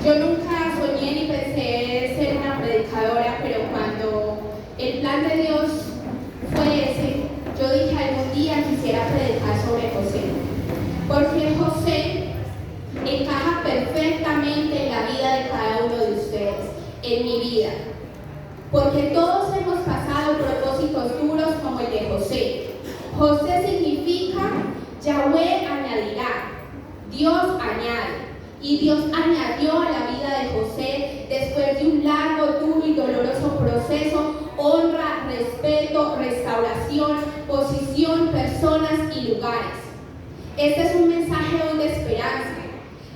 Yo nunca soñé ni pensé ser una predicadora, pero cuando el plan de Dios fue ese, yo dije algún día quisiera predicar sobre José. Porque José encaja perfectamente en la vida de cada uno de ustedes, en mi vida. Porque todos hemos pasado propósitos duros como el de José. José significa Yahweh añadirá, Dios añade. Y Dios añadió a la vida de José, después de un largo, duro y doloroso proceso, honra, respeto, restauración, posición, personas y lugares. Este es un mensaje hoy de esperanza.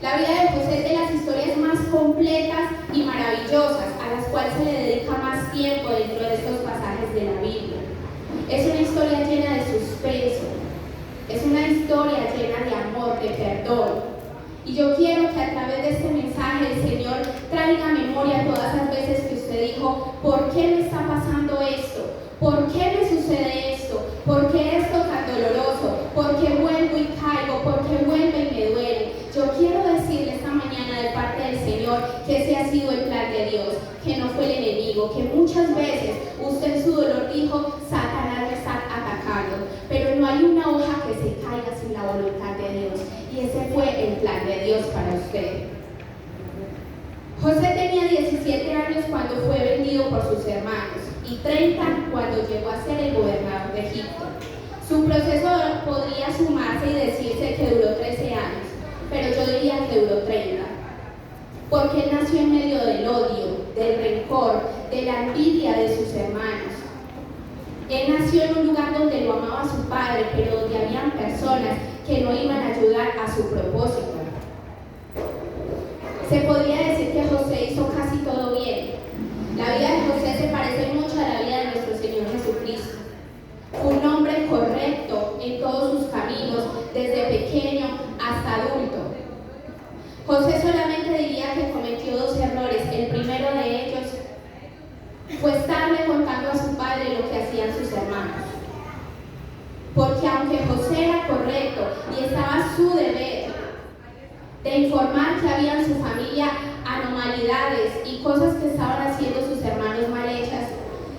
La vida de José es de las historias más completas y maravillosas, a las cuales se le dedica más tiempo dentro de estos pasajes de la Biblia. Es una historia llena de suspenso, es una historia llena de amor, de perdón. Y yo quiero que a través de este mensaje el Señor traiga a memoria todas las veces que usted dijo, ¿por qué me está pasando esto? ¿Por qué me sucede esto? ¿Por qué esto tan doloroso? ¿Por qué vuelvo y caigo? ¿Por qué vuelve y me duele? Yo quiero decirle esta mañana de parte del Señor que ese ha sido el plan de Dios, que no fue el enemigo, que muchas veces usted en su dolor dijo, Satanás me está atacando, pero no hay una hoja que se caiga sin la voluntad de Dios. Y ese fue el plan de Dios para usted. José tenía 17 años cuando fue vendido por sus hermanos y 30 cuando llegó a ser el gobernador de Egipto. Su proceso podría sumarse y decirse que duró 13 años, pero yo diría que duró 30. Porque él nació en medio del odio, del rencor, de la envidia de sus hermanos. Él nació en un lugar donde lo amaba su padre, pero donde habían personas que no iban a ayudar a su propósito. Se podría decir que José hizo casi todo bien. La vida de José se parece mucho a la vida de nuestro Señor Jesucristo. Fue un hombre correcto en todos sus caminos, desde pequeño hasta adulto. José solamente diría que cometió 2 errores. El primero de ellos fue estarle contando a su padre lo que hacían sus hermanos. Porque aunque José era correcto y estaba su deber de informar que había en su familia anormalidades y cosas que estaban haciendo sus hermanos mal hechas,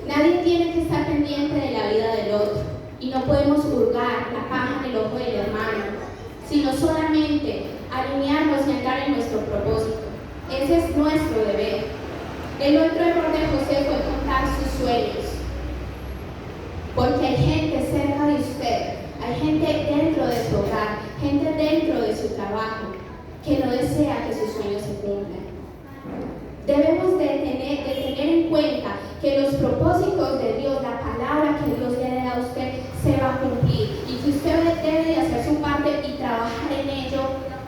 nadie tiene que estar pendiente de la vida del otro. Y no podemos hurgar la paja en el ojo del hermano, sino solamente alinearnos y entrar en nuestro propósito. Ese es nuestro deber. El otro error de José fue contar sus sueños. Porque hay gente cerca de usted, hay gente dentro de su hogar, gente dentro de su trabajo, que no desea que sus sueños se cumplan. Debemos de tener en cuenta que los propósitos de Dios, la palabra que Dios le da a usted, se va a cumplir y que usted debe de hacer su parte y trabajar en ello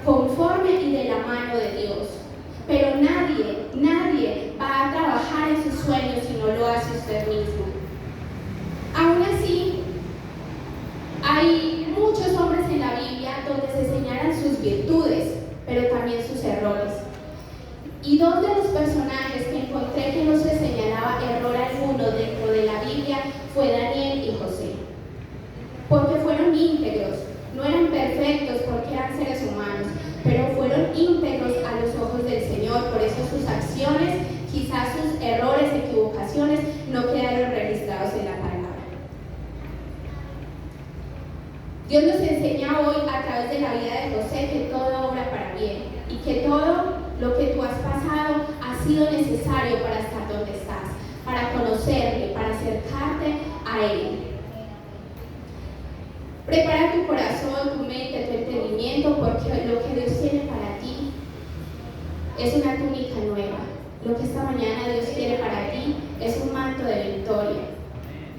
conforme y de la mano de Dios. Pero nadie va a trabajar en sus sueños si no lo hace usted mismo. Aún así, hay muchos hombres en la Biblia donde se señalan sus virtudes, pero también sus errores. Y 2 de los personajes que encontré que no se señalaba error alguno dentro de la Biblia fue Daniel y José. Porque fueron íntegros, no eran perfectos porque eran seres humanos, pero fueron íntegros a los ojos del Señor. Por eso sus acciones, quizás sus errores, equivocaciones, no quedaron registrados en la palabra. Dios nos enseña hoy a través de la vida de José que todo obra para bien y que todo lo que tú has pasado ha sido necesario para estar donde estás, para conocerle, para acercarte a Él. Prepara tu corazón, tu mente, tu entendimiento, porque lo que Dios tiene para ti es una túnica nueva. Lo que esta mañana Dios quiere para ti es un manto de victoria.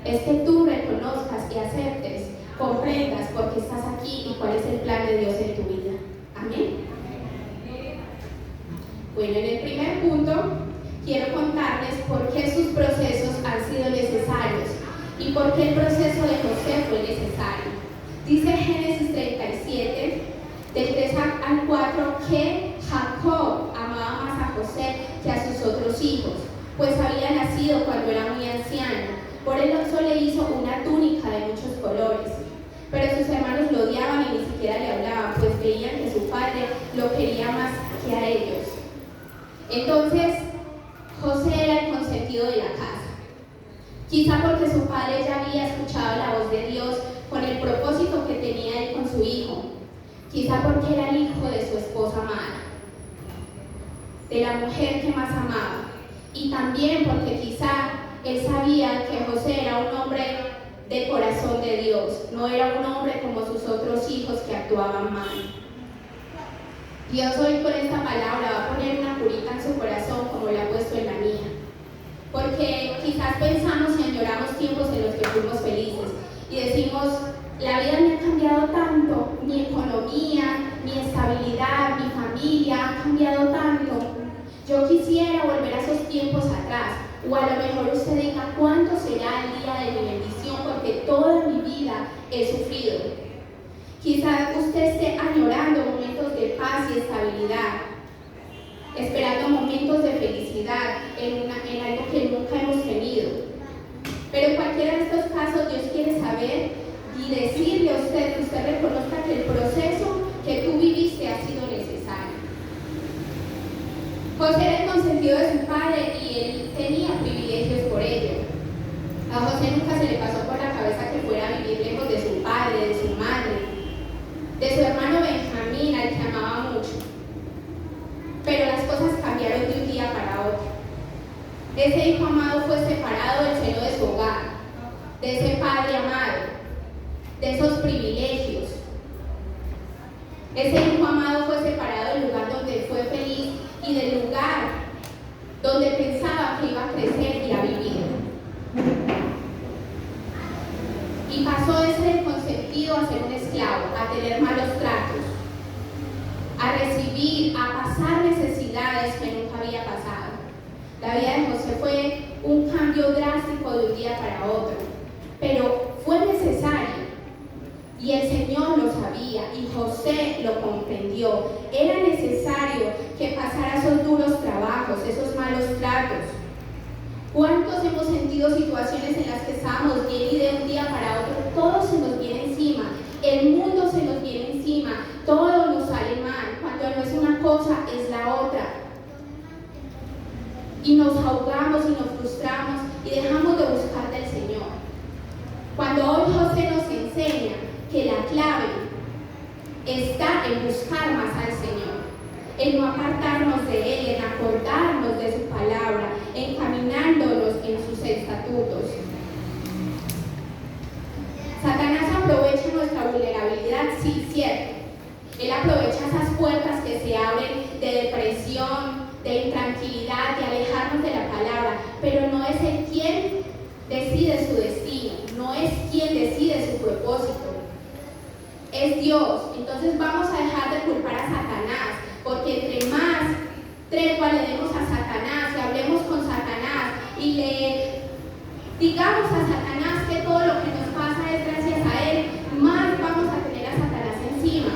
Es que tú reconozcas y aceptes, comprendas por qué estás aquí y cuál es el plan de Dios en tu vida. Amén. Bueno, en el primer punto quiero contarles por qué sus procesos han sido necesarios y por qué el proceso de José fue necesario. Dice Génesis 37, del 3 al 4, que Jacob amaba más a José que a sus otros hijos, pues había nacido cuando era muy anciano. Por eso le hizo una túnica de muchos colores. Pero sus hermanos lo odiaban y ni siquiera le hablaban, pues veían que su padre lo quería más que a ellos. Entonces, José era el consentido de la casa. Quizá porque su padre ya había escuchado la voz de Dios con el propósito que tenía él con su hijo. Quizá porque era el hijo de su esposa amada, de la mujer que más amaba. Y también porque quizá él sabía que José era un hombre de corazón de Dios, no era un hombre como sus otros hijos que actuaban mal. Dios hoy con esta palabra va a poner una curita en su corazón como la ha puesto en la mía. Porque quizás pensamos y añoramos tiempos en los que fuimos felices y decimos, la vida me ha cambiado tanto, mi economía, mi estabilidad, mi familia ha cambiado tanto. Yo quisiera volver a esos tiempos atrás. O a lo mejor usted diga, ¿cuánto será el día de mi bendición? Porque toda mi vida he sufrido. Quizás usted esté añorando momentos de paz y estabilidad, esperando momentos de felicidad en algo que nunca hemos tenido. Pero en cualquiera de estos casos, Dios quiere saber y decirle a usted que usted reconozca que el proceso que tú viviste ha sido necesario. José era el consentido de su padre y él tenía privilegios por ello. A José nunca se le pasó por la cabeza que fuera a vivir lejos de su padre, de su madre, de su hermano Benjamín, al que amaba mucho. Pero las cosas cambiaron de un día para otro. Ese hijo amado fue separado del seno de su hogar, de ese padre amado, de esos privilegios. Ese hijo amado fue separado del lugar donde fue feliz y del lugar donde pensaba que iba a crecer y a vivir. Y pasó de ser el consentido a ser un esclavo, a tener malos tratos, a recibir, a pasar necesidades que nunca había pasado. La vida de José fue un cambio drástico de un día para otro, pero fue necesario. Y el Señor lo sabía y José lo comprendió. Era necesario que pasara esos duros trabajos, esos malos tratos. ¿Cuántos hemos sentido situaciones en las que estábamos bien y de un día para otro todo se nos viene encima? El mundo se nos viene encima, todo nos sale mal. Cuando no es una cosa, es la otra. Y nos ahogamos y nos frustramos y dejamos de buscar del Señor. Cuando hoy José nos enseña que la clave está en buscar más al Señor, en no apartarnos de Él, en acordarnos de su palabra, encaminándonos en sus estatutos. Satanás aprovecha nuestra vulnerabilidad, sí, cierto. Él aprovecha esas puertas que se abren de depresión, de intranquilidad, de alejarnos de la palabra, pero no es Él quien decide su destino, no es quien decide su propósito. Es Dios. Entonces vamos a dejar de culpar a Satanás, porque entre más tregua le demos a Satanás y hablemos con Satanás y le digamos a Satanás que todo lo que nos pasa es gracias a él, más vamos a tener a Satanás encima.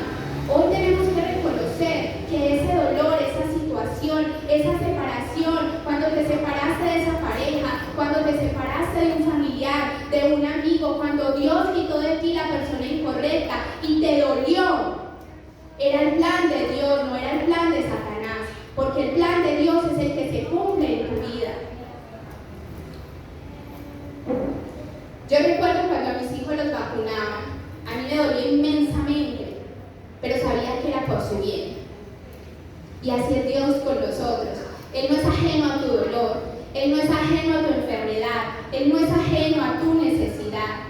Hoy tenemos que reconocer que ese dolor, esa situación, esa separación, cuando te separaste de esa pareja, cuando te separaste de un familiar, de un amigo, cuando Dios quitó de ti la persona incorrecta y te dolió, era el plan de Dios, no era el plan de Satanás, porque el plan de Dios es el que se cumple en tu vida. Yo recuerdo cuando a mis hijos los vacunaban, a mí me dolía inmensamente, pero sabía que era por su bien. Y así es Dios con nosotros. Él no es ajeno a tu dolor, Él no es ajeno a tu enfermedad, Él no es ajeno a tu necesidad,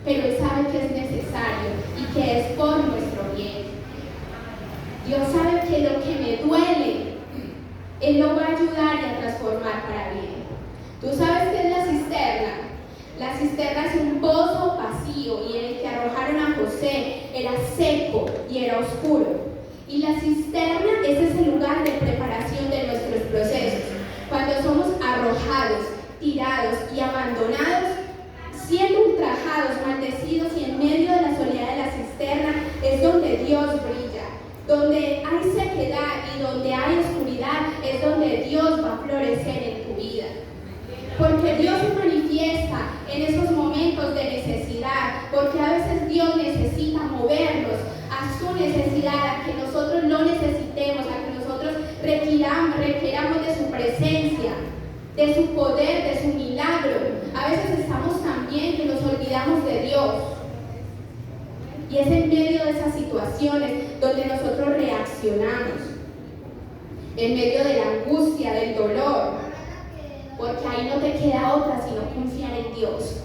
pero Él sabe que es necesario y que es por nuestro bien. Dios sabe que lo que me duele, Él lo va a ayudar y a transformar para bien. ¿Tú sabes qué es la cisterna? La cisterna es un pozo vacío y en el que arrojaron a José era seco y era oscuro. Y la cisterna es ese lugar de preparación de nuestros procesos. Cuando somos arrojados, tirados y abandonados, siendo ultrajados, maldecidos y en medio de la soledad de la cisterna, es donde Dios brilla. Donde hay sequedad y donde hay oscuridad, es donde Dios va a florecer en tu vida. Porque Dios se manifiesta en esos momentos de necesidad, porque a veces Dios necesita movernos a su necesidad, a que nosotros lo necesitemos, a que nosotros requeramos de su presencia, de su poder, de su milagro. A veces estamos tan bien que nos olvidamos de Dios. Y es en medio de esas situaciones donde nosotros reaccionamos, en medio de la angustia, del dolor, porque ahí no te queda otra sino confiar en Dios.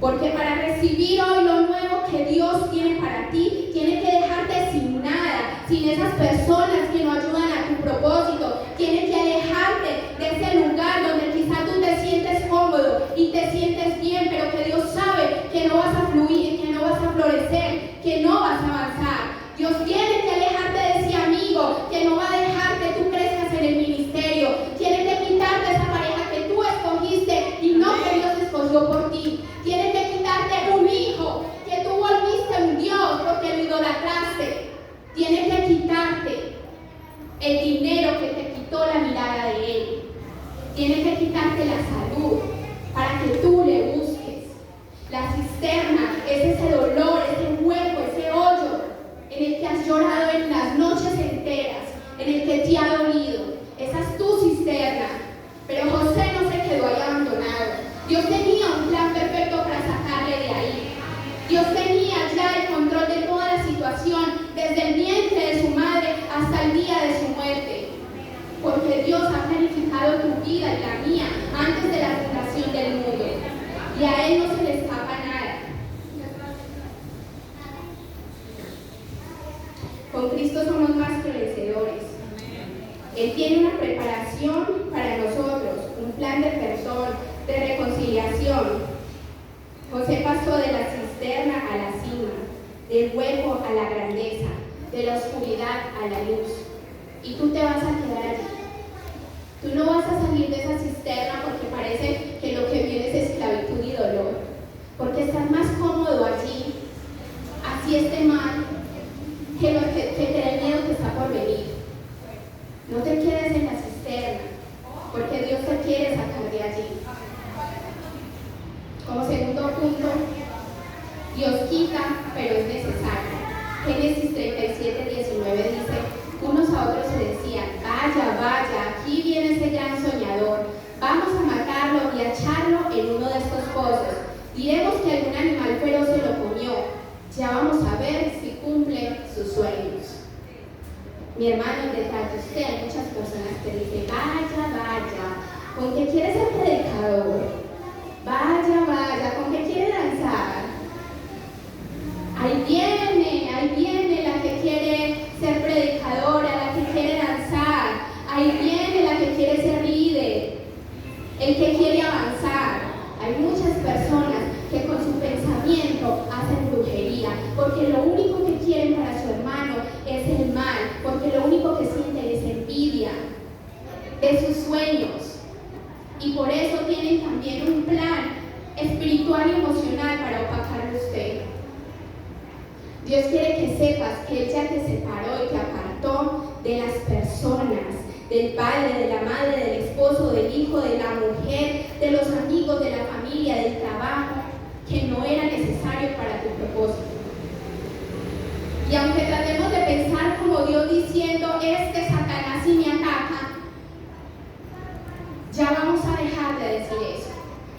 Porque para recibir hoy lo nuevo que Dios tiene para ti, tiene que dejarte sin nada, sin esas personas que no ayudan a tu propósito. Tiene que alejarte de ese lugar donde quizás tú te sientes cómodo y te sientes bien, pero que Dios sabe que no vas a fluir, que no vas a florecer, que no vas a avanzar. Dios tiene que alejarte de ese amigo que no va a dejar que tú crezcas en el ministerio. Tiene que quitarte esa pareja que tú escogiste y no que Dios escogió por ti. Tiene que quitarte un hijo que tú volviste un Dios porque lo idolatraste. Tiene que quitarte el dinero que te quitó la mirada de Él. Tiene que quitarte la salud para que tú le busques. La cisterna es ese dolor, ese hueco, ese hoyo en el que has llorado en las noches enteras, en el que te ha dolido. Esa es tu cisterna. Pero José no se quedó ahí abandonado. Dios tenía un plan perfecto para sacarle de ahí. Dios tenía ya el control de toda la situación, desde el vientre de su madre hasta el día de su muerte. Porque Dios ha planificado tu vida y la mía antes de la fundación del mundo. Y a Él no se le escapa nada. Con Cristo somos más que vencedores. Él tiene una preparación para nosotros, un plan de perdón, de reconciliación. José pasó de la cisterna a la cima, del hueco a la grandeza, de la oscuridad a la luz. Y tú te vas a quedar allí. Tú no vas a salir de esa cisterna porque parece que lo que viene es esclavitud y dolor. Porque estás más cómodo allí, así esté mal, que te dé miedo que está por venir. No te quedes en la cisterna, porque Dios te quiere sacar de allí. Como segundo punto, Dios quita, pero es necesario. Génesis 37:19 dice: unos a otros se decían, vaya, vaya, aquí viene ese gran soñador, vamos a matarlo y a echarlo en uno de estos pozos. Diremos que algún animal feroz se lo comió, ya vamos a ver si cumple sus sueños. Mi hermano, detrás de usted hay muchas personas que dicen, vaya, vaya, ¿con qué quiere ser predicador? Vaya, vaya, ¿con qué quiere danzar? Ahí viene la que quiere ser predicadora, la que quiere danzar. Ahí viene la que quiere ser líder, el que quiere avanzar. Hay muchas personas que con su pensamiento hacen brujería, porque lo único que quieren para su hermano es el mal, porque lo único que sienten es envidia de sus sueños. Y por eso tienen también un plan espiritual y emocional para opacarle a usted. Dios quiere que sepas que Él ya te separó y te apartó de las personas, del padre, de la madre, del esposo, del hijo, de la mujer, de los amigos, de la familia, del trabajo, que no era necesario para tu propósito. Y aunque tratemos de pensar como Dios diciendo, este Satanás sí me ataca, ya vamos a dejar de decir eso.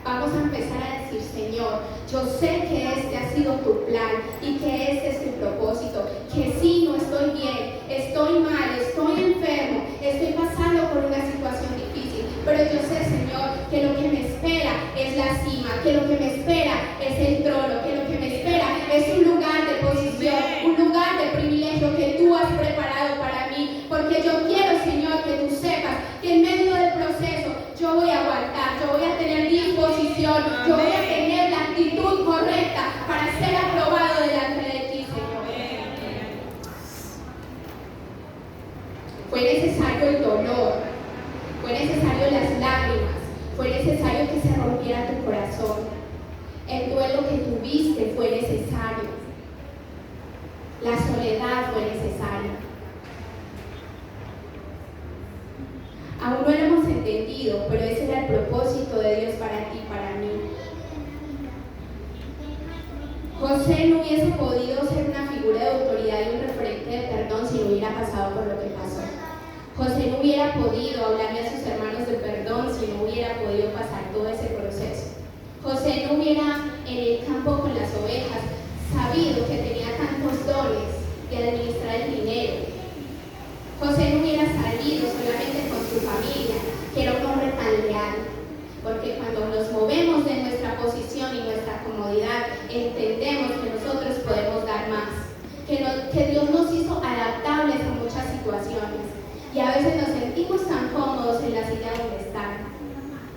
Vamos a empezar a decir, Señor, yo sé que este ha sido tu plan y que este es tu propósito, que sí, no estoy bien, estoy mal, estoy enfermo, estoy pasando por una situación difícil, pero yo sé, Señor, que lo que me espera es la cima, que lo que me espera es el trono, que lo que me espera es un lugar de posición, un lugar de privilegio que tú has preparado para mí, porque yo quiero, Señor, que tú sepas que en medio del proceso yo voy a aguantar, yo voy a tener disposición, yo voy a tener la actitud correcta para ser aprobado delante de ti, Señor. Fue necesario el dolor, fue necesario las lágrimas, fue necesario que se rompiera tu corazón. El duelo que tuviste fue necesario. La soledad fue necesaria. Aún no lo hemos entendido, pero ese era el propósito de Dios para ti y para mí. José no hubiese podido ser una figura de autoridad y un referente de perdón si no hubiera pasado por lo que pasó. José no hubiera podido hablarle a sus hermanos de perdón si no hubiera podido pasar todo ese proceso. José no hubiera en el campo con las ovejas sabido que tenía tantos dones de administrar el dinero. José no hubiera salido solamente con su familia, que era un hombre tan leal. Porque cuando nos movemos de nuestra posición y nuestra comodidad, entendemos que nosotros podemos dar más. Que Dios nos hizo adaptables a muchas situaciones. Y a veces nos sentimos tan cómodos en la silla donde están.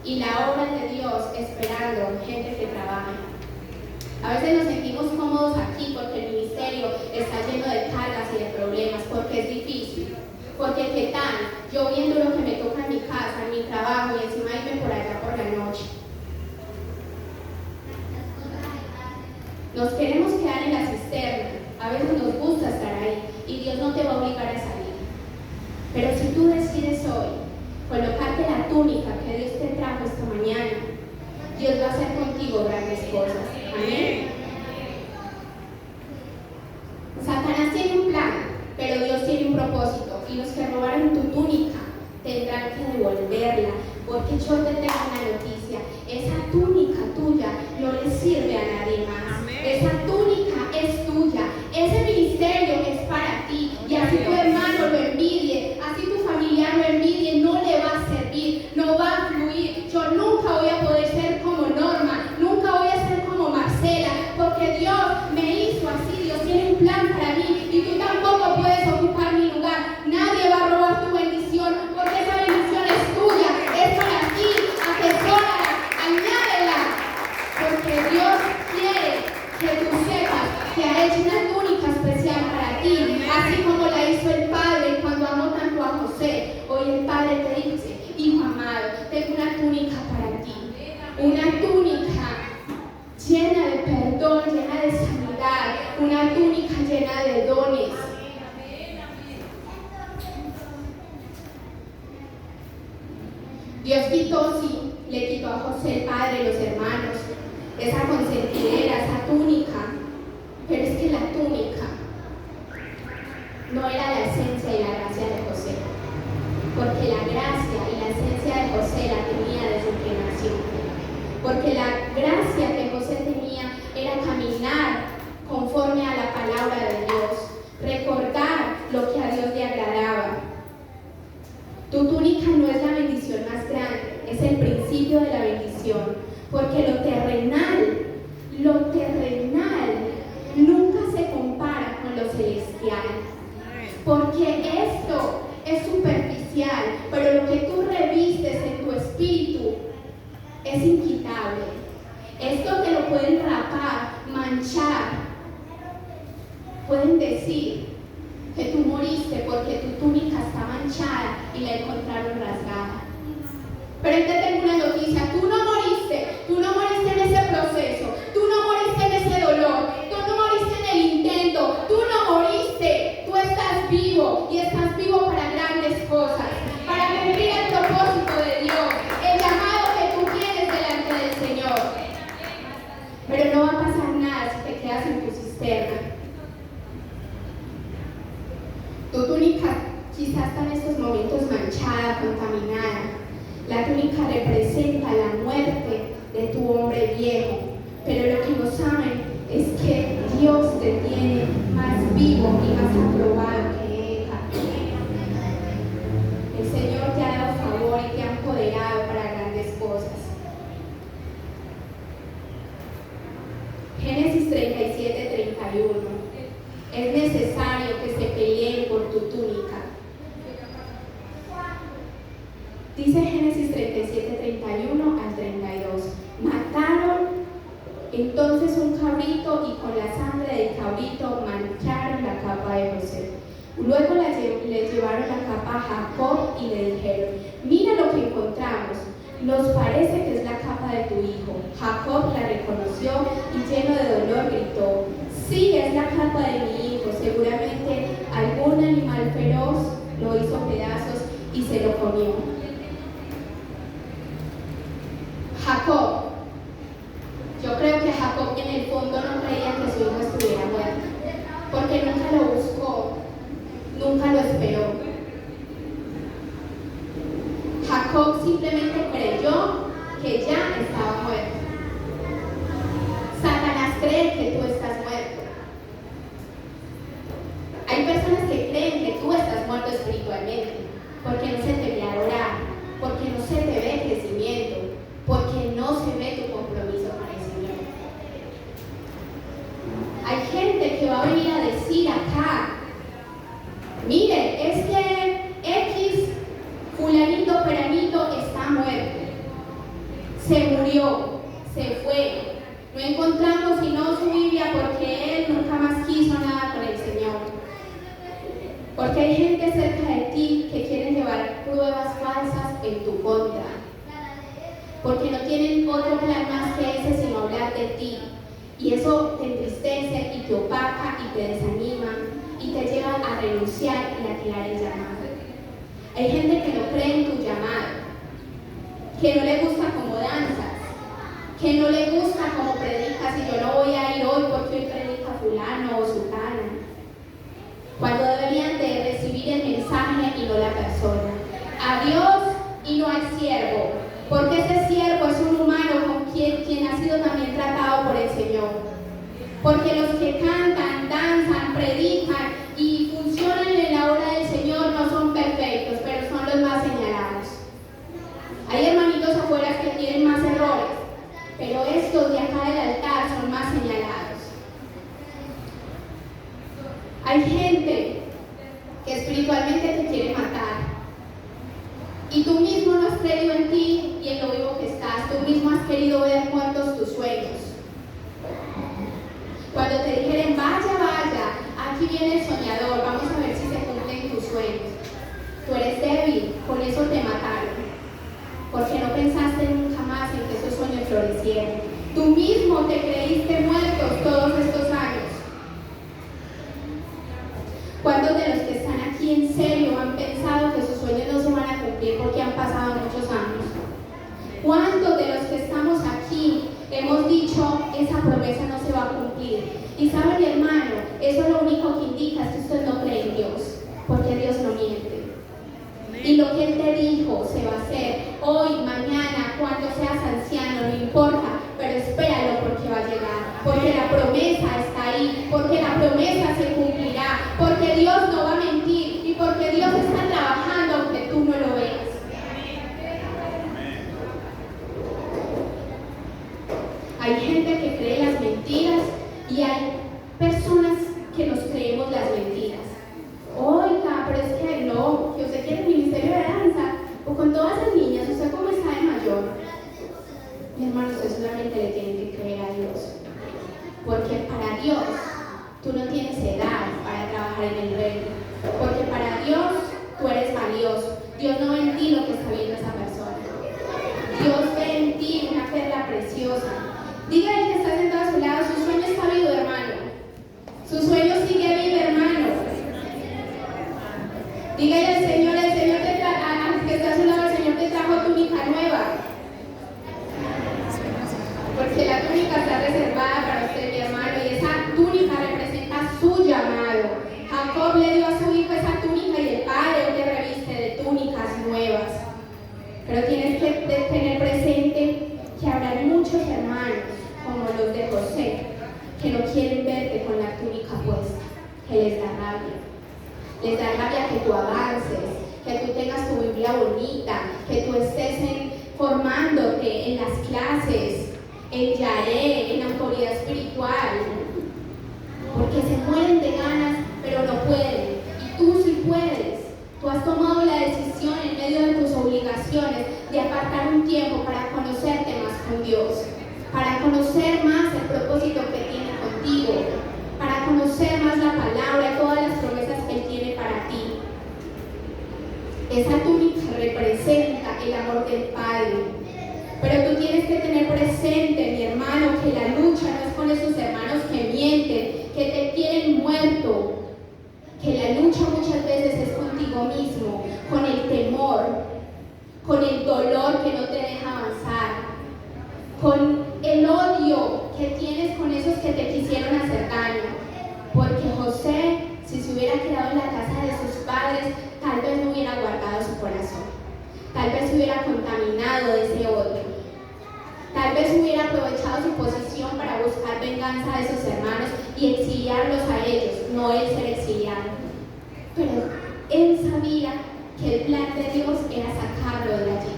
Y la obra de Dios esperando gente que trabaje. A veces nos sentimos cómodos aquí porque el ministerio está lleno de cargas y de problemas, porque es difícil. Porque qué tal, yo viendo lo que me toca en mi casa, en mi trabajo y encima irme por allá por la noche. Nos queremos quedar en la cisterna, a veces nos gusta estar ahí y Dios no te va a obligar a salir. Pero si tú decides hoy colocarte la túnica que Dios te trajo esta mañana, Dios va a hacer contigo grandes cosas. Amén. Satanás tiene un plan, pero Dios tiene un propósito. Y los que robaron tu túnica tendrán que devolverla, porque yo te tengo una noticia: esa túnica tuya no le sirve a nadie más. Amén. Esa túnica es tuya, ese ministerio es para ti, y así tu hermano lo envidie, así tu familiar lo envidie, no le va a servir, no va a fluir. Yo nunca voy a poder ser como Norma, nunca voy a ser como Marcela, porque Dios me hizo así. Dios tiene un plan para mí y tú tampoco puedes ocupar mi lugar. Nadie va a robar tu bendición, porque esa bendición es tuya, es para ti. Atesórala, añádela, porque Dios quiere que tú sepas que ha hecho una túnica especial para ti, así como la hizo el Padre cuando amó tanto a José. Hoy el Padre te dice: hijo amado, tengo una túnica para ti, una túnica llena de perdón, llena de sanidad, una túnica llena de dones. Dios le quitó a José el padre, los hermanos, esa consentidera, esa túnica. Pero es que la túnica no era la esencia y la gracia de José, porque la gracia y la esencia de José la tenía desde que nació. Porque la gracia que José tenía era caminar conforme a la palabra de Dios, recordar lo que a Dios le agradaba. Tu túnica no es la bendición más grande, es el principio de la bendición, porque lo terrenal nunca se compara con lo celestial, porque esto es superficial, pero lo que tú revistes en tu espíritu es inquitable. Esto te lo pueden rapar, manchar, pueden decir que tú moriste porque tu túnica está manchada y la encontraron rasgada. Pero te tengo una noticia: tú no moriste en ese proceso, tú no moriste en ese dolor, tú no moriste en el intento, tú no moriste, tú estás vivo y estás vivo para grandes cosas, para cumplir el propósito de Dios, el llamado que tú tienes delante del Señor. Pero no va a pasar nada si te quedas en tu cisterna. Tu túnica quizás está en estos momentos manchada, contaminada. La túnica representa la muerte de tu hombre viejo, pero lo que no saben es que Dios te tiene más vivo y más aprobado que ella. El Señor te ha dado favor y te ha empoderado para grandes cosas. Génesis 37:31. Es necesario que se peleen por tu túnica. Dice Génesis 37:31 al 32. Mataron entonces un cabrito y con la sangre del cabrito mancharon la capa de José. Luego le llevaron la capa a Jacob y le dijeron: mira lo que encontramos, nos parece que es la capa de tu hijo. Jacob la reconoció y lleno de dolor gritó: sí, es la capa de mi hijo, seguramente algún animal feroz lo hizo pedazos y se lo comió. Jacob, yo creo que Jacob en el fondo no creía que su hijo estuviera muerto, porque nunca lo buscó, nunca lo esperó. Jacob simplemente creyó que ya estaba muerto. Satanás cree que tú estás muerto. Hay personas que creen que tú estás muerto espiritualmente, porque no se te ve adorar, porque no se te ve crecimiento, porque no se ve tu compromiso con el Señor. Hay gente que va a venir a decir acá, mire, es que X, fulanito, peranito está muerto, se murió, se fue, no encontramos sino su Biblia porque él nunca más quiso nada con el Señor. Porque hay gente cerca de ti que quieren llevar pruebas falsas en tu contra. Porque no tienen otro plan más que ese sino hablar de ti. Y eso te entristece y te opaca y te desanima y te lleva a renunciar y a tirar el llamado. Hay gente que no cree en tu llamado, que no le gusta cómo danzas, que no le gusta cómo predicas y yo no voy a ir hoy porque hoy predica fulano o sultana. Cuando deberían de recibir el mensaje y no la persona. A Dios y no al siervo, porque ese siervo es un humano con quien ha sido también tratado por el Señor. Porque los que cantan, danzan, predican y funcionan en la obra del Señor no son perfectos, pero son los más señalados. Hay hermanitos afuera que tienen más errores, pero estos de acá del altar son más señalados. Hay gente que espiritualmente te quiere matar y tú mismo no has creído en ti y en lo vivo que estás. Tú mismo has querido ver muertos tus sueños. Cuando te dijeren, vaya, aquí viene el soñador, vamos a ver si se cumplen tus sueños. Tú eres débil, con eso te mataron, porque no pensaste nunca más en que esos sueños florecieran. Tú mismo te creíste muertos todos estos años. ¿Cuántos de los que están aquí en serio han pensado que sus sueños no se van a cumplir porque han pasado muchos años? ¿Cuántos de los que estamos aquí hemos dicho, esa promesa no se va a cumplir? Y saben, hermano, eso lo único que indica es que usted no cree en Dios, porque Dios no miente. Y lo que Él te dijo se va a hacer hoy, mañana, cuando seas anciano, no importa, pero espéralo porque va a llegar, porque la promesa está ahí, porque la promesa se cumplirá, porque Dios no va a mentir y porque Dios está trabajando aunque tú no lo veas. Hay gente que cree las mentiras y hay personas que nos creemos las mentiras. Oiga, pero es que no, que usted quiere el ministerio de danza, o con todas las niñas, usted como está de mayor. Mi hermano, usted solamente le tiene que creer a Dios. Porque para Dios, tú no tienes edad para trabajar en el reino. Porque para Dios, tú eres valioso. Dios no ve en ti lo que está viendo esa persona. Dios ve en ti una perla preciosa. Dígale que está sentado a su lado, su sueño está vivo, hermano. Su sueño sigue vivo, hermano. Dígale al Señor, al que está a su lado, el Señor te trajo túnica nueva. Porque la túnica está reservada para usted, mi hermano, y esa túnica representa su llamado. Jacob le dio a su hijo esa túnica y el Padre te reviste de túnicas nuevas. Pero tienes que tener presente que habrá muchos hermanos, como los de José, que no quieren verte con la túnica puesta, que les da rabia. Les da rabia que tú avances, que tú tengas tu Biblia bonita, que tú estés formándote en las clases, en Yaré, en autoridad espiritual, porque se mueren de ganas, pero no pueden. Y tú sí puedes. Tú has tomado la decisión en medio de tus obligaciones de apartar un tiempo para conocerte más con Dios, para conocer más el propósito que tiene contigo, para conocer más la palabra y todas las promesas que Él tiene para ti. Esa túnica representa el amor del Padre. Pero tú tienes que tener presente, mi hermano, que la lucha no es con esos hermanos que mienten, que te tienen muerto. Que la lucha muchas veces es contigo mismo, con el temor, con el dolor que no te deja avanzar, con el odio que tienes con esos que te quisieron hacer daño. Porque José, si se hubiera quedado en la casa de sus padres, tal vez no hubiera guardado su corazón. Tal vez hubiera contaminado de ese odio. Tal vez hubiera aprovechado su posición para buscar venganza de sus hermanos y exiliarlos a ellos, no él ser exiliado. Pero él sabía que el plan de Dios era sacarlo de allí.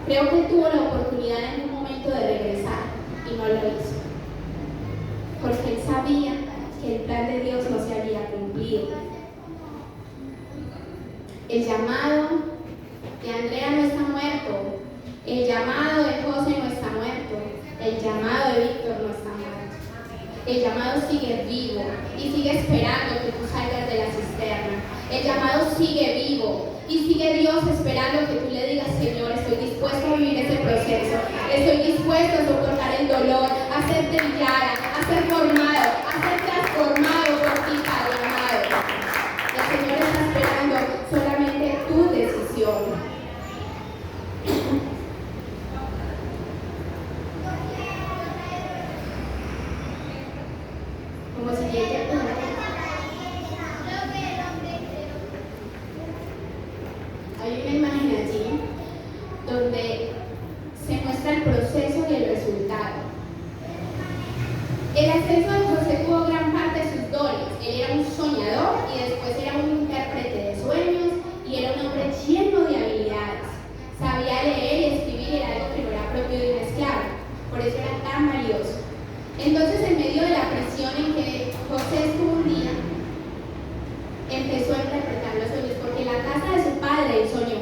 Creo que tuvo la oportunidad en un momento de regresar y no lo hizo. Porque él sabía que el plan de Dios no se había cumplido. El llamado de Andrea no está muerto. El llamado de José no está muerto. El llamado de Víctor no está muerto. El llamado sigue vivo y sigue esperando que tú salgas de la cisterna. El llamado sigue vivo y sigue Dios esperando que tú le digas: Señor, estoy dispuesto a vivir ese proceso. Estoy dispuesto a soportar el dolor, a ser brillada, a ser formado, a ser transformado por ti, Padre amado. El Señor está esperando solamente tu decisión. Como siguiente punto, hay una imagen allí donde se muestra el proceso y el resultado. El ascenso de José tuvo gran parte de sus dones. Él era un soñador y después era un intérprete de sueños y era un hombre lleno de habilidades. Sabía leer y escribir y era algo que no era propio de un esclavo. Por eso era tan valioso. Entonces, en medio de la prisión en que José estuvo un día, empezó a interpretar los sueños, porque en la casa de su padre él soñó,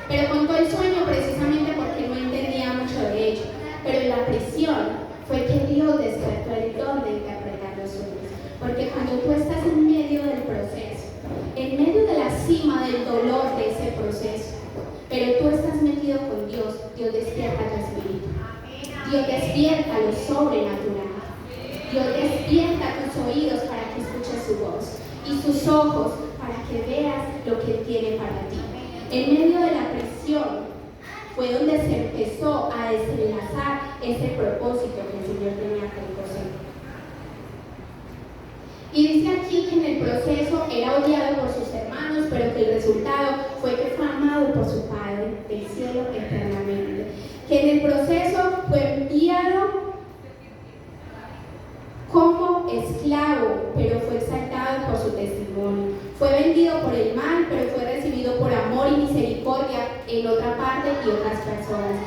pero contó el sueño precisamente porque no entendía mucho de ello. Pero en la prisión fue que Dios despertó el don de interpretar los sueños, porque cuando tú estás en medio del proceso, en medio de la cima del dolor de ese proceso, pero tú estás metido con Dios, Dios despierta tu espíritu, Dios despierta lo sobrenatural, Dios despierta tus oídos para que escuches su voz y sus ojos para que veas lo que Él tiene para ti. En medio de la prisión fue donde se empezó a desenlazar ese propósito que el Señor tenía con José. Y dice aquí que en el proceso era odiado por sus hermanos, pero que el resultado fue que fue amado por su Padre del cielo eternamente. Que en el proceso fue enviado como esclavo, pero fue exaltado por su testimonio. Fue vendido por el mal, pero fue recibido por amor y misericordia en otra parte y otras personas.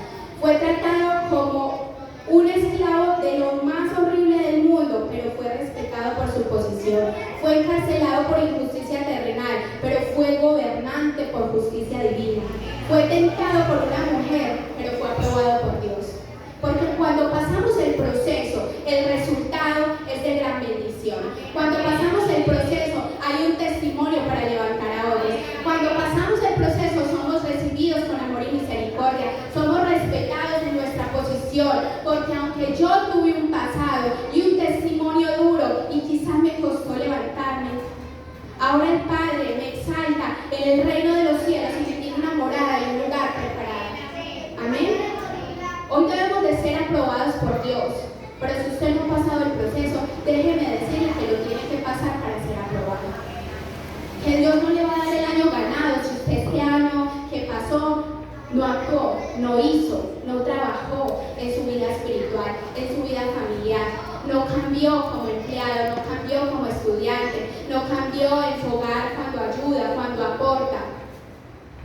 Fue tratado como un esclavo de lo más horrible del mundo, pero fue respetado por su posición. Fue encarcelado por injusticia terrenal, pero fue gobernante por justicia divina. Fue tentado por una mujer, pero fue aprobado por Dios. Porque cuando pasamos el proceso, el resultado es de gran bendición. Cuando pasamos el proceso, hay un testimonio para levantar a otros. Cuando pasamos el proceso, somos recibidos con amor y misericordia. Somos respetados en nuestra posición. Porque aunque yo tuve un pasado y un testimonio duro y quizás me costó levantarme, ahora el Padre me exalta en el reino de los cielos y me tiene una morada y un lugar preparado. Amén. Hoy debemos de ser aprobados por Dios, pero si usted no ha pasado el proceso, déjeme decirle que lo tiene que pasar para ser aprobado. Que Dios no le va a dar el año ganado si usted este año que pasó no actuó, no hizo, no trabajó en su vida espiritual, en su vida familiar, no cambió como empleado, no cambió como estudiante, no cambió en su hogar cuando ayuda, cuando aporta,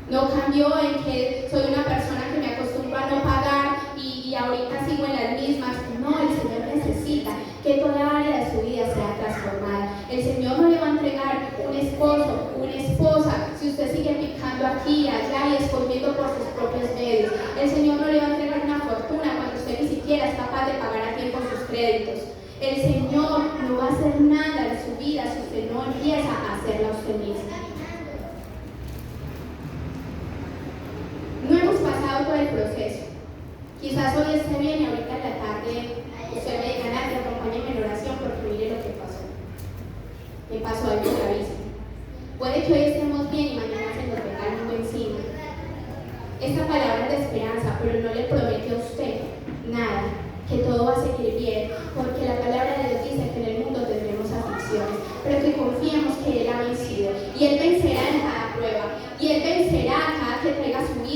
no cambió en que soy una persona que me acostumbro a no pagar y ahorita sigo en las mismas. No, el Señor necesita que toda área de su vida sea transformada. El Señor no le va a entregar un esposo, una esposa, si usted sigue picando aquí y allá y escondiendo por sus propios medios. El Señor no le va a entregar una fortuna cuando usted ni siquiera es capaz de pagar a tiempo sus créditos. El Señor no va a hacer nada en su vida si usted no empieza a hacerla usted mismo. No hemos pasado todo el proceso. Quizás hoy esté bien y ahorita en la tarde usted me diga: Nadia, acompáñeme en oración porque mire lo que pasó. Me pasó algo gravísimo. Puede que hoy estemos bien y mañana se nos venga el mundo encima. Esta palabra es de esperanza, pero no le promete a usted nada, que todo va a seguir bien, porque la palabra de Dios dice que en el mundo tendremos aflicciones, pero que confiemos que Él ha vencido y Él vencerá en cada prueba y Él vencerá cada que traiga su vida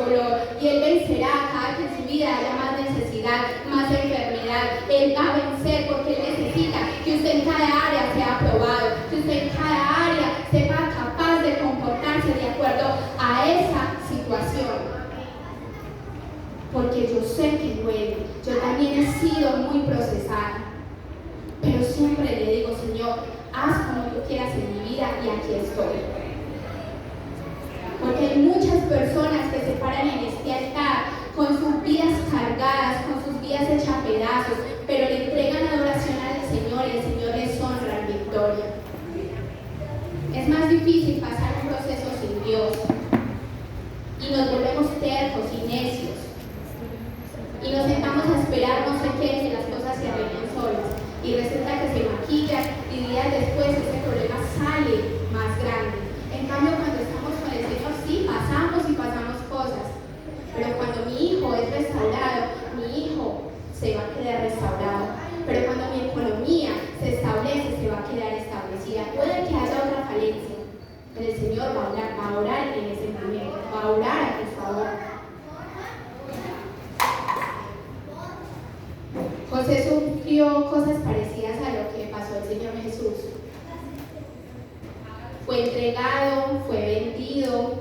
dolor y Él vencerá cada que en su vida haya más necesidad, más enfermedad. Él va a vencer porque Él necesita que usted en cada área sea aprobado, que usted en cada área sepa capaz de comportarse de acuerdo a esa situación. Porque yo sé que duele, yo también he sido muy procesada, pero siempre le digo, Señor, haz como tú quieras en mi vida y aquí estoy. Porque hay muchas personas que se paran en este altar con sus vidas cargadas, con sus vidas hechas pedazos, pero le entregan adoración al Señor y el Señor les honra en victoria. Es más difícil pasar un proceso sin Dios y nos volvemos tercos y necios y nos sentamos a esperar no sé qué, que las cosas se arreglen solas y resulta que se maquillan y días después ese problema sale más grande. En cambio, cuando estamos con el Señor, sí, pasamos y pasamos cosas, pero cuando mi hijo es restaurado, mi hijo se va a quedar restaurado. Pero cuando mi economía se establece, se va a quedar establecida. Puede que haya otra falencia, pero el Señor va a orar en ese momento, va a orar a tu favor. José sufrió cosas parecidas a lo que pasó al Señor Jesús. Fue entregado, fue vendido,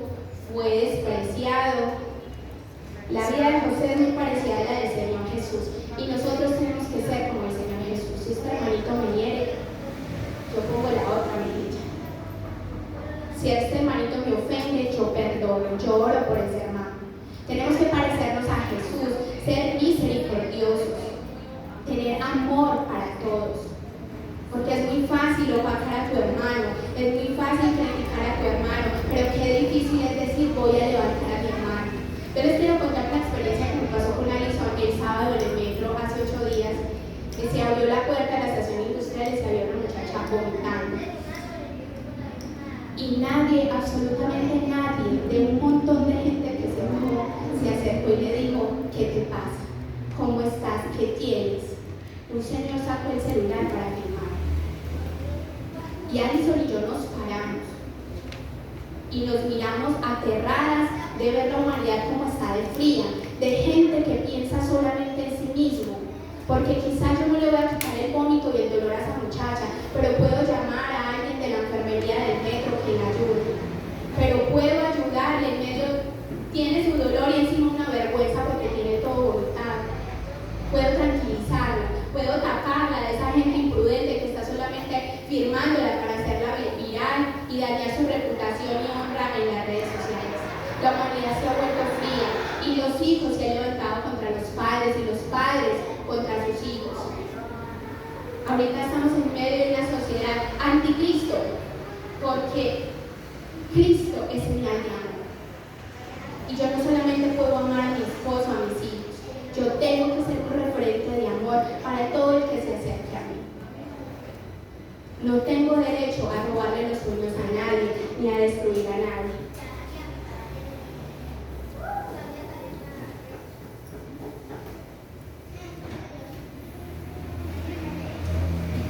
fue despreciado. La vida de José es muy parecida a la del Señor Jesús y nosotros tenemos que ser como el Señor Jesús. Si este hermanito me hiere, yo pongo la otra mejilla. Si a este hermanito me ofende, yo perdono, yo oro por ese hermano. Tenemos que parecernos a Jesús, ser misericordiosos, tener amor para todos. Porque es muy fácil opacar a tu hermano, es muy fácil criticar a tu hermano, pero qué difícil es decir voy a levantar a mi hermano. Yo les quiero contar una experiencia que me pasó con Alison el sábado en el metro hace 8 días, que se abrió la puerta de la estación industrial y se había una muchacha vomitando. Y nadie, absolutamente nadie, de un montón de gente que se bajó, se acercó y le dijo, ¿qué te pasa? ¿Cómo estás? ¿Qué tienes? Un señor sacó el celular para filmar. Y Alison y yo nos paramos y nos miramos aterradas de ver la humanidad como está de fría, de gente que piensa solamente en sí mismo. Porque quizás yo no le voy a quitar el vómito y el dolor a esa muchacha, pero puedo llamar a alguien de la enfermería del metro que la ayude. Pero puedo ayudarle en medio, tiene su dolor y encima una vergüenza porque tiene todo vomitado. Puedo tranquilizarla, puedo taparla de esa gente imprudente que está solamente firmándola para hacerla viral y dañar su reputación y honra en las redes sociales. La humanidad se ha vuelto fría y los hijos se han levantado contra los padres y los padres contra sus hijos. Ahorita estamos en medio de una sociedad anticristo porque Cristo es señal de amor. Y yo no solamente puedo amar a mi esposo, a mis hijos, yo tengo que ser un referente de amor para todo el que se acerque a mí. No tengo derecho a robarle los sueños a nadie ni a destruir a nadie.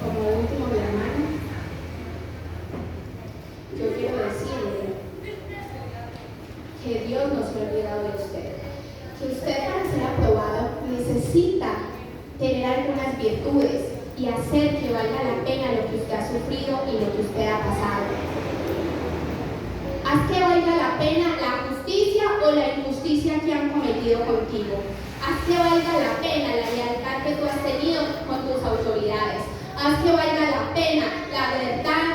Como último, mi hermano, yo quiero decirle que Dios no se ha olvidado de usted. Que usted para ser aprobado necesita tener algunas virtudes y hacer que valga la pena lo que usted ha sufrido y lo que usted ha pasado. Haz que valga la pena la justicia o la injusticia que han cometido contigo. Haz que valga la pena la lealtad que tú has tenido con tus autoridades. Haz que valga la pena la verdad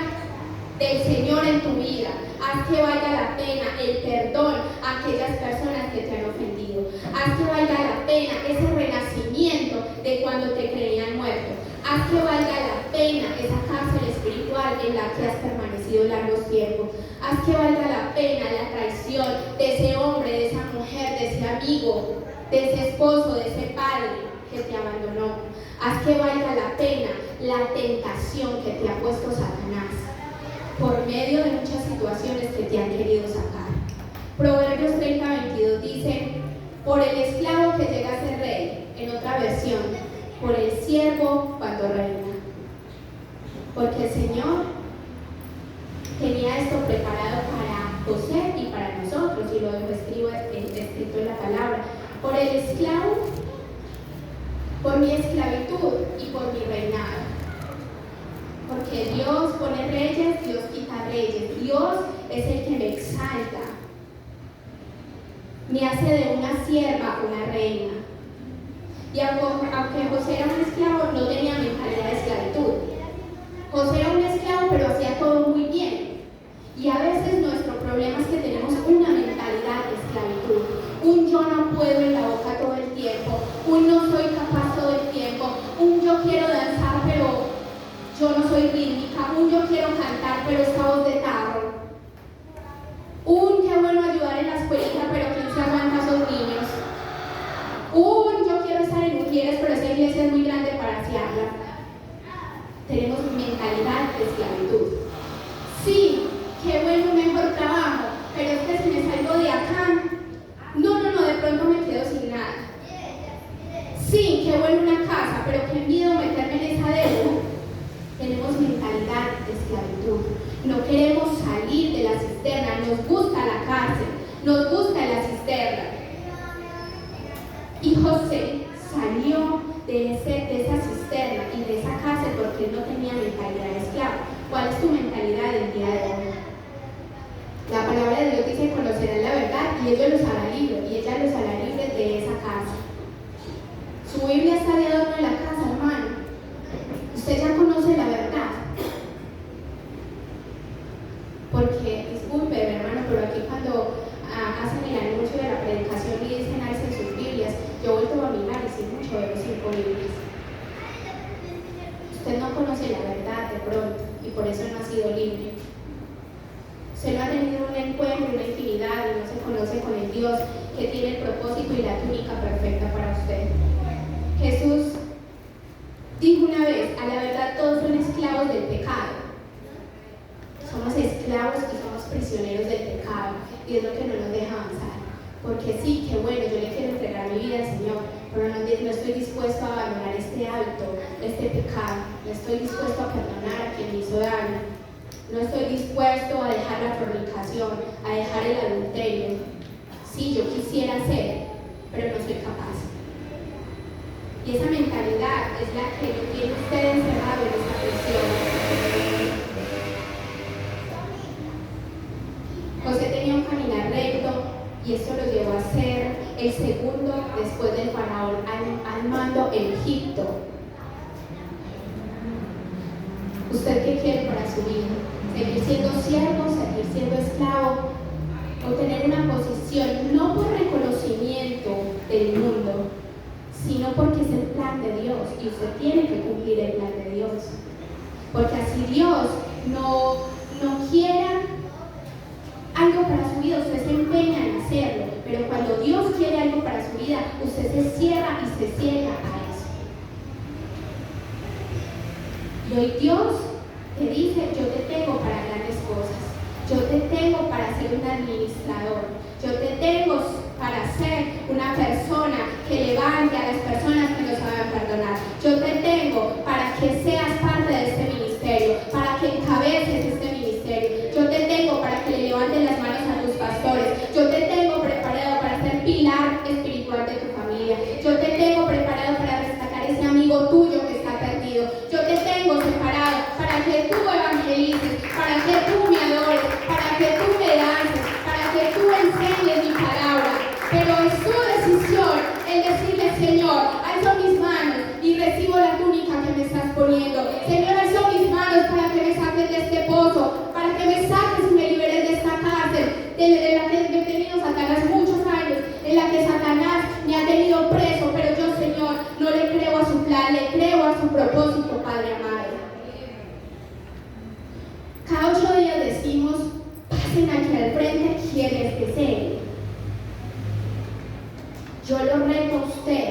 del Señor en tu vida. Haz que valga la pena el perdón a aquellas personas que te han ofendido. Haz que valga la pena ese renacimiento de cuando te creían muerto. Haz que valga la pena esa cárcel espiritual en la que has permanecido largos tiempos. Haz que valga la pena la traición de ese hombre, de esa mujer, de ese amigo, de ese esposo, de ese padre que te abandonó. Haz que valga la pena la tentación que te ha puesto Satanás por medio de muchas situaciones que te han querido sacar. Proverbios 30:22 dice, por el esclavo que llega a ser rey, en otra versión, por el siervo cuando reina. Porque el Señor tenía esto preparado para José y para nosotros, y lo dejó escrito pone reyes, Dios quita reyes. Dios es el que me exalta. Me hace de una sierva una reina. Y aunque José era un esclavo, no tenía mentalidad de esclavitud. José era un esclavo, pero hacía todo muy bien. Y a veces nuestro problema es que tenemos una mentalidad de esclavitud. Un yo no puedo en la boca todo el tiempo. Un no soy capaz todo el tiempo. Un yo quiero danzar, pero yo no soy rítmica. Un yo quiero cantar, pero esta voz de tarro. Un qué bueno ayudar en la escuelita, pero ¿quién se aguanta a esos niños? Un yo quiero estar en mujeres, pero esa iglesia es muy grande para asearla. Tenemos mentalidad de esclavitud. Sí, qué bueno, un mejor trabajo, pero es que si me salgo de acá, no, de pronto me quedo sin nada. Sí, qué bueno una casa, pero qué miedo meterme en esa deuda. Tenemos mentalidad de esclavitud. No queremos salir de la cisterna, nos gusta la cárcel, nos gusta la cisterna. Y José salió de esa cisterna y de esa cárcel porque él no tenía mentalidad de esclavo. ¿Cuál es tu mentalidad del día de hoy? La palabra de Dios dice: conocerán la verdad y ellos los harán libres, y ella los hará libres de esa casa. Su Biblia está de adorno en la casa, hermano. Usted ya conoce la verdad. Porque, disculpe, hermano, pero aquí cuando hacen el anuncio de la predicación y dicen alcen sus Biblias, yo vuelvo a mirar y sí mucho de los 5 Biblias. Usted no conoce la verdad de pronto y por eso no ha sido libre. Usted no ha tenido un encuentro, una intimidad, y no se conoce con el Dios que tiene el propósito y la túnica perfecta para usted. Jesús dijo una vez: a la verdad todos son esclavos del pecado. Somos esclavos y somos prisioneros del pecado, y es lo que no nos deja avanzar. Porque sí, qué bueno, yo le quiero entregar mi vida al Señor, pero no estoy dispuesto a abandonar este hábito, este pecado. No estoy dispuesto a perdonar a quien me hizo daño. No estoy dispuesto a dejar la fornicación, a dejar el adulterio. Sí, yo quisiera hacer, pero no soy capaz. Y esa mentalidad es la que tiene usted encerrado en esta prisión. José tenía un caminar recto y esto lo llevó a ser el segundo después del faraón al mando en Egipto. ¿Usted qué quiere para su vida? ¿Seguir siendo siervo, seguir siendo esclavo o tener una posición no por reconocimiento del mundo, sino porque es el plan de Dios y usted tiene que cumplir el plan de Dios? Porque así Dios no quiera algo para su vida, usted se empeña en hacerlo, pero cuando Dios quiere algo para su vida, usted se cierra y se ciega a eso. Y hoy Dios te dice: yo te tengo para grandes cosas, yo te tengo para ser un administrador, yo te tengo para ser una persona que levante a las personas que no saben perdonar, yo te tengo para que seas parte de este ministerio, para que encabeces este ministerio, yo te tengo para que le levantes las manos a tus pastores, yo te tengo preparado para ser pilar espiritual de tu familia, yo te tengo preparado para rescatar ese amigo tuyo que está perdido, yo te tengo separado para que tú evangelices, para que tú me adores, para que tú me dances, para que tú enseñes mi palabra. Pero es tu decisión el decirle: Señor, alzo mis manos y recibo la túnica que me estás poniendo. Señor, alzo mis manos para que me saques de este pozo, para que me saques y me liberes de esta cárcel, de la que me he tenido Satanás muchos años, en la que Satanás me ha tenido preso. Pero yo, Señor, no le creo a su plan, le creo a su propósito, Padre amado. Cada 8 días decimos: pasen aquí al frente quienes deseen. Yo lo reto a usted: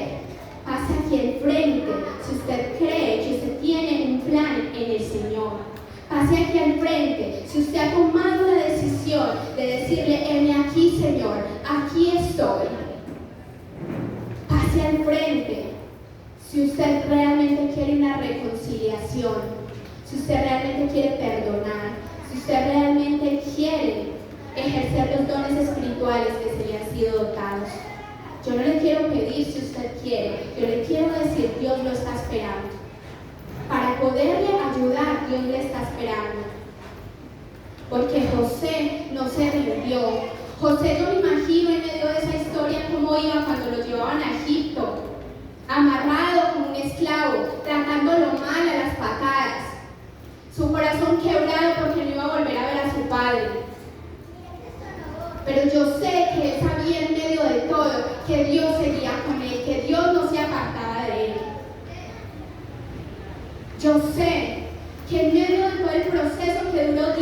pase aquí al frente si usted cree que usted tiene un plan en el Señor. Pase aquí al frente si usted ha tomado la decisión de decirle: heme aquí, Señor, aquí estoy. Pase al frente si usted realmente quiere una reconciliación, si usted realmente quiere perdonar, si usted realmente quiere ejercer los dones espirituales que se le han sido dotados. Yo no le quiero pedir si usted quiere, yo le quiero decir: Dios lo está esperando. Para poderle ayudar, Dios le está esperando. porque José no se rindió. José, yo me imagino en medio de esa historia cómo iba cuando lo llevaban a Egipto, amarrado como un esclavo, tratándolo mal a las patadas, su corazón quebrado porque no iba a volver a ver a su padre. Pero yo sé que él sabía en medio de todo que Dios seguía con él, que Dios no se apartaba de él. Yo sé que en medio de todo el proceso que duró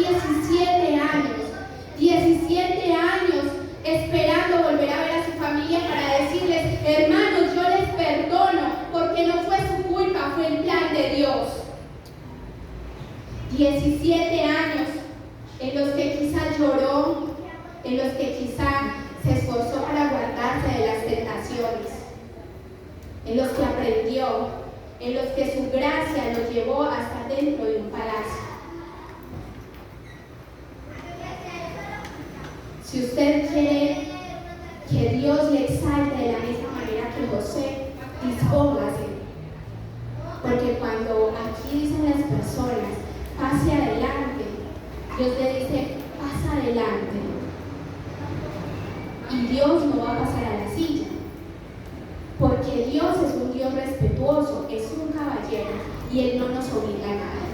17 años esperando volver a ver a su familia para decirles, hermanos, yo les perdono porque no fue su culpa, fue el plan de Dios. 17 años en los que quizá lloró, en los que quizá se esforzó para guardarse de las tentaciones, en los que aprendió, en los que su gracia lo llevó hasta dentro de un palacio. Si usted quiere que Dios le exalte de la misma manera que José, dispóngase. Porque cuando aquí dicen las personas, pase adelante, Dios le dice, pasa adelante. Y Dios no va a pasar a la silla. Porque Dios es un Dios respetuoso, es un caballero y Él no nos obliga a nada.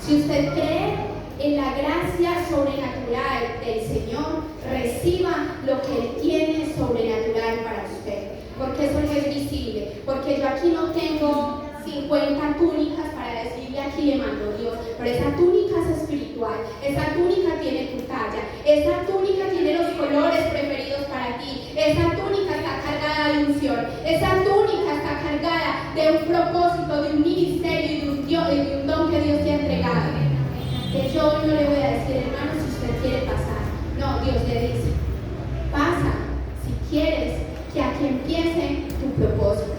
Si usted cree en la gracia sobrenatural del Señor, reciba lo que Él tiene sobrenatural para usted. Porque eso no es visible. Porque yo aquí no tengo 50 túnicas para decirle aquí le mando Dios. Pero esa túnica es espiritual. Esa túnica tiene tu talla. Esa túnica tiene los colores preferidos para ti. Esa túnica está cargada de unción. Esa túnica está cargada de un propósito, de un ministerio y de un don que Dios te ha entregado. Que yo no le voy a decir, hermano, si usted quiere pasar. No, Dios le dice, pasa si quieres que aquí empiece tu propósito.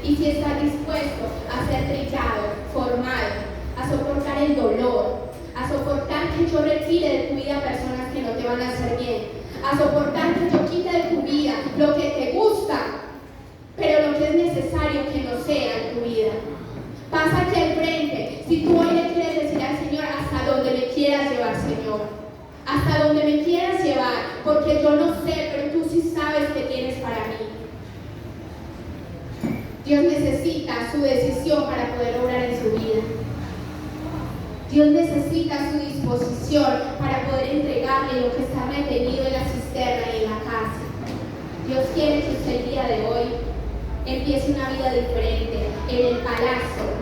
Y si estás dispuesto a ser trillado, formado, a soportar el dolor, a soportar que yo retire de tu vida personas que no te van a hacer bien, a soportar que yo quite de tu vida lo que te gusta, pero lo que es necesario que no sea en tu vida. Pasa aquí al frente. Si tú hoy le quieres decir al Señor, hasta donde me quieras llevar, Señor, hasta donde me quieras llevar, porque yo no sé, pero tú sí sabes que tienes para mí. Dios necesita su decisión para poder obrar en su vida. Dios necesita su disposición para poder entregarle lo que está retenido en la cisterna y en la casa. Dios quiere que usted el día de hoy empiece una vida diferente en el palacio,